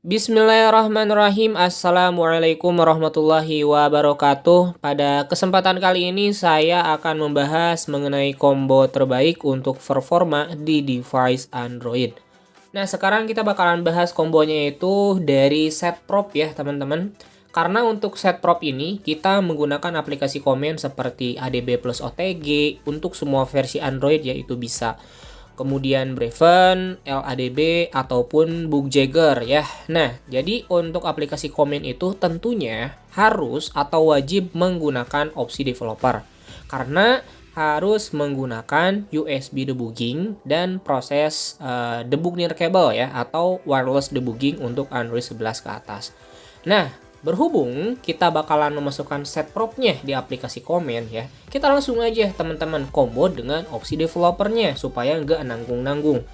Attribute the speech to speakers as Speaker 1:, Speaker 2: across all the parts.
Speaker 1: Bismillahirrahmanirrahim. Assalamualaikum warahmatullahi wabarakatuh. Pada kesempatan kali ini saya akan membahas mengenai combo terbaik untuk performa di device Android. Nah, sekarang kita bakalan bahas kombonya itu dari Setprop ya, teman-teman. Karena untuk Setprop ini kita menggunakan aplikasi komen seperti ADB plus OTG untuk semua versi Android, yaitu bisa kemudian Braven, LADB, ataupun Bugjagger ya. Nah, jadi untuk aplikasi komen itu tentunya harus atau wajib menggunakan opsi developer. Karena harus menggunakan USB debugging dan proses debug near cable ya, atau wireless debugging untuk Android 11 ke atas. Nah, berhubung kita bakalan memasukkan Setpropnya di aplikasi komen ya, kita langsung aja teman-teman combo dengan opsi developernya supaya nggak nanggung-nanggung.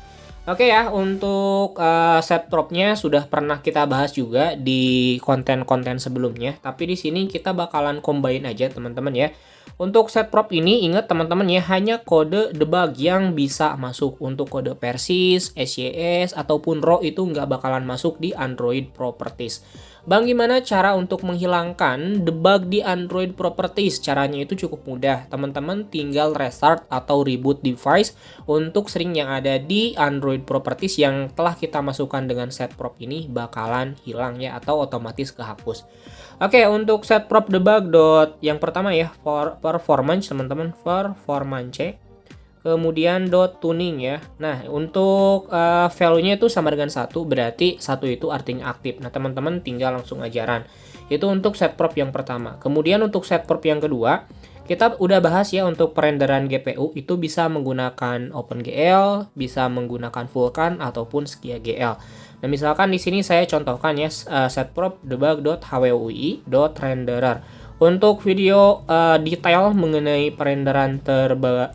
Speaker 1: Oke ya, untuk Setpropnya sudah pernah kita bahas juga di konten-konten sebelumnya, tapi di sini kita bakalan combine aja teman-teman ya. Untuk Setprop ini ingat teman-teman ya, hanya kode debug yang bisa masuk. Untuk kode persis, SYS, ataupun RAW itu nggak bakalan masuk di Android Properties. Bang, gimana cara untuk menghilangkan debug di Android Properties? Caranya itu cukup mudah. Teman-teman tinggal restart atau reboot device untuk string yang ada di Android Properties yang telah kita masukkan dengan Setprop ini bakalan hilang ya, atau otomatis kehapus. Oke, untuk Setprop debug yang pertama ya, performance teman-teman, performance. Kemudian .tuning ya. Nah, untuk value-nya itu sama dengan 1, berarti 1 itu artinya aktif. Nah, teman-teman tinggal langsung ajaran. Itu untuk Setprop yang pertama. Kemudian untuk Setprop yang kedua, kita udah bahas ya, untuk perenderan GPU itu bisa menggunakan OpenGL, bisa menggunakan Vulkan ataupun SkiaGL. Nah, misalkan di sini saya contohkan ya, Setprop debug.hwi.renderer. Untuk video detail mengenai perenderan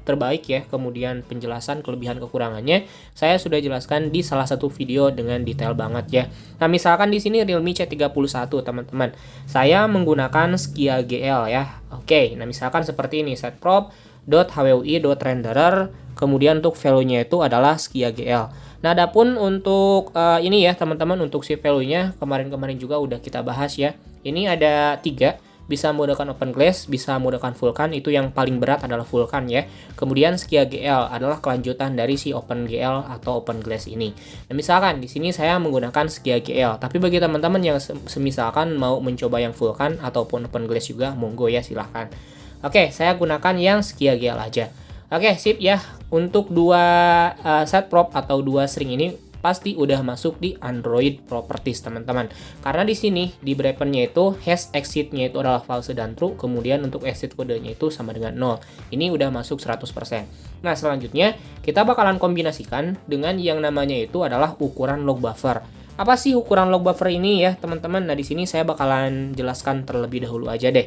Speaker 1: terbaik ya, kemudian penjelasan kelebihan kekurangannya, saya sudah jelaskan di salah satu video dengan detail banget ya. Nah, misalkan di sini Realme C31 teman-teman, saya menggunakan SkiaGL ya. Oke, nah misalkan seperti ini, setprop.hwi.renderer, kemudian untuk value-nya itu adalah SkiaGL. Nah, adapun untuk ini ya teman-teman, untuk si value-nya kemarin-kemarin juga udah kita bahas ya. Ini ada 3. Bisa menggunakan OpenGlass, bisa menggunakan Vulkan, itu yang paling berat adalah Vulkan ya. Kemudian SkiaGL adalah kelanjutan dari si OpenGL atau OpenGlass ini. Nah, misalkan di sini saya menggunakan SkiaGL, tapi bagi teman-teman yang semisalkan mau mencoba yang Vulkan ataupun OpenGlass juga, monggo ya, silahkan. Oke, saya gunakan yang SkiaGL aja. Oke, sip ya. Untuk dua Setprop atau dua string ini pasti udah masuk di Android Properties teman-teman. Karena di sini di Braven-nya itu hash exit-nya itu adalah false dan true, kemudian untuk exit kodenya itu sama dengan 0. Ini udah masuk 100%. Nah, selanjutnya kita bakalan kombinasikan dengan yang namanya itu adalah ukuran log buffer. Apa sih ukuran log buffer ini ya, teman-teman? Nah, di sini saya bakalan jelaskan terlebih dahulu aja deh.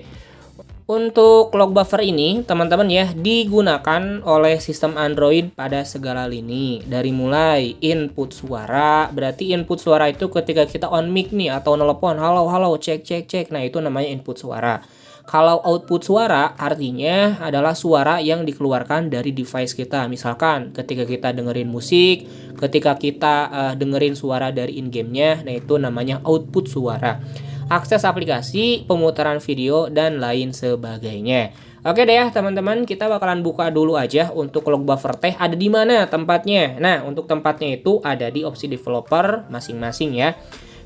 Speaker 1: Untuk log buffer ini, teman-teman ya, digunakan oleh sistem Android pada segala lini. Dari mulai input suara, berarti input suara itu ketika kita on mic nih atau nelpon, halo, cek, cek, cek. Nah, itu namanya input suara. Kalau output suara artinya adalah suara yang dikeluarkan dari device kita. Misalkan ketika kita dengerin musik, ketika kita dengerin suara dari in-game-nya, nah itu namanya output suara. Akses aplikasi, pemutaran video, dan lain sebagainya. Oke deh ya teman-teman, kita bakalan buka dulu aja untuk log buffer teh ada di mana tempatnya. Nah, untuk tempatnya itu ada di opsi developer masing-masing ya.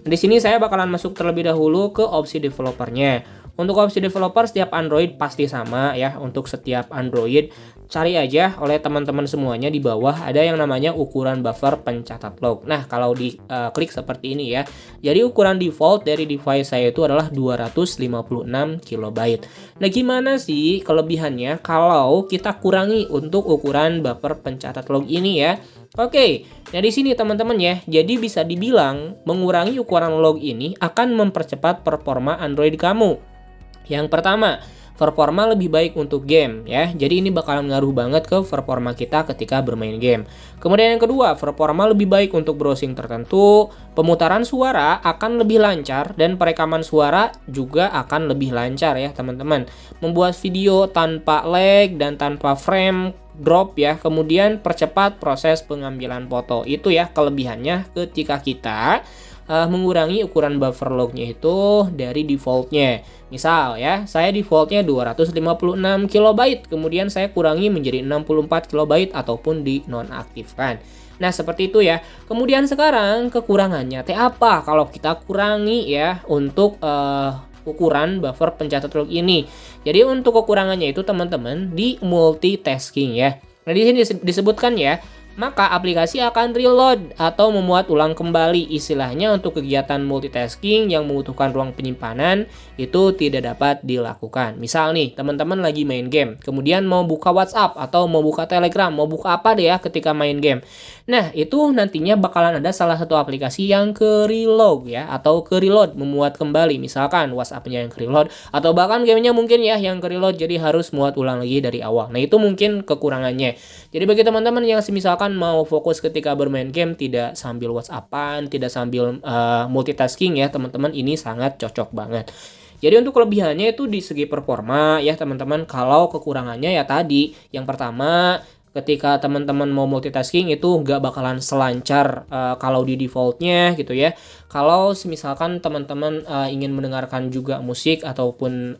Speaker 1: Di sini saya bakalan masuk terlebih dahulu ke opsi developernya. Untuk opsi developer setiap Android pasti sama ya. Untuk setiap Android cari aja oleh teman-teman semuanya, di bawah ada yang namanya ukuran buffer pencatat log. Nah, kalau di klik seperti ini ya. Jadi ukuran default dari device saya itu adalah 256 KB. Nah, gimana sih kelebihannya kalau kita kurangi untuk ukuran buffer pencatat log ini ya? Oke, nah di sini teman-teman ya, jadi bisa dibilang mengurangi ukuran log ini akan mempercepat performa Android kamu. Yang pertama, performa lebih baik untuk game ya. Jadi ini bakalan ngaruh banget ke performa kita ketika bermain game. Kemudian yang kedua, performa lebih baik untuk browsing tertentu, pemutaran suara akan lebih lancar, dan perekaman suara juga akan lebih lancar ya teman-teman. Membuat video tanpa lag dan tanpa frame drop ya. Kemudian percepat proses pengambilan foto. Itu ya kelebihannya ketika kita mengurangi ukuran buffer lognya itu dari defaultnya. Misal ya, saya defaultnya 256 KB, kemudian saya kurangi menjadi 64 KB ataupun dinonaktifkan. Nah, seperti itu ya. Kemudian sekarang kekurangannya teh apa kalau kita kurangi ya untuk ukuran buffer pencatat log ini. Jadi untuk kekurangannya itu teman-teman di multitasking ya. Nah, di sini disebutkan ya, maka aplikasi akan reload atau memuat ulang kembali. Istilahnya untuk kegiatan multitasking yang membutuhkan ruang penyimpanan itu tidak dapat dilakukan. Misal nih, teman-teman lagi main game, kemudian mau buka WhatsApp atau mau buka Telegram, mau buka apa deh ya ketika main game. Nah, itu nantinya bakalan ada salah satu aplikasi yang ke-reload ya, atau ke-reload, memuat kembali. Misalkan WhatsApp-nya yang ke-reload, atau bahkan gamenya mungkin ya yang ke-reload, jadi harus muat ulang lagi dari awal. Nah, itu mungkin kekurangannya. Jadi bagi teman-teman yang misalkan mau fokus ketika bermain game, tidak sambil WhatsAppan, tidak sambil multitasking ya teman-teman, ini sangat cocok banget. Jadi untuk kelebihannya itu di segi performa ya teman-teman. Kalau kekurangannya ya tadi, yang pertama ketika teman-teman mau multitasking itu nggak bakalan selancar kalau di defaultnya gitu ya. Kalau misalkan teman-teman ingin mendengarkan juga musik ataupun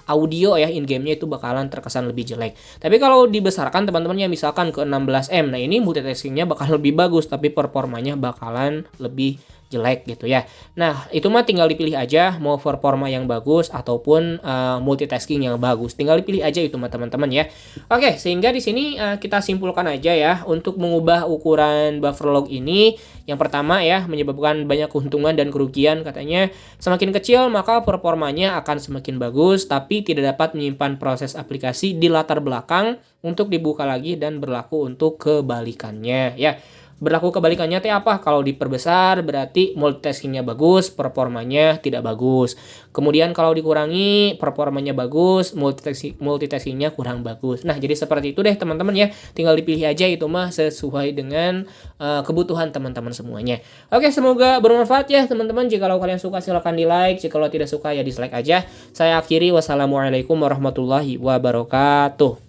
Speaker 1: audio ya in game-nya itu bakalan terkesan lebih jelek. Tapi kalau dibesarkan teman-teman ya misalkan ke 16M, nah ini multitasking-nya bakal lebih bagus tapi performanya bakalan lebih jelek gitu ya. Nah, itu mah tinggal dipilih aja mau performa yang bagus ataupun multitasking yang bagus. Tinggal dipilih aja itu mah teman-teman ya. Oke, sehingga di sini kita simpulkan aja ya untuk mengubah ukuran buffer log ini. Yang pertama ya, menyebabkan banyak keuntungan dan kerugian katanya. Semakin kecil maka performanya akan semakin bagus tapi tidak dapat menyimpan proses aplikasi di latar belakang untuk dibuka lagi, dan berlaku untuk kebalikannya ya. Berlaku kebalikannya teh apa? Kalau diperbesar berarti multitaskingnya bagus, performanya tidak bagus. Kemudian kalau dikurangi, performanya bagus, multitaskingnya kurang bagus. Nah, jadi seperti itu deh teman-teman ya. Tinggal dipilih aja itu mah sesuai dengan kebutuhan teman-teman semuanya. Oke, semoga bermanfaat ya teman-teman. Jika kalian suka silahkan di like, jika tidak suka ya dislike aja. Saya akhiri, wassalamualaikum warahmatullahi wabarakatuh.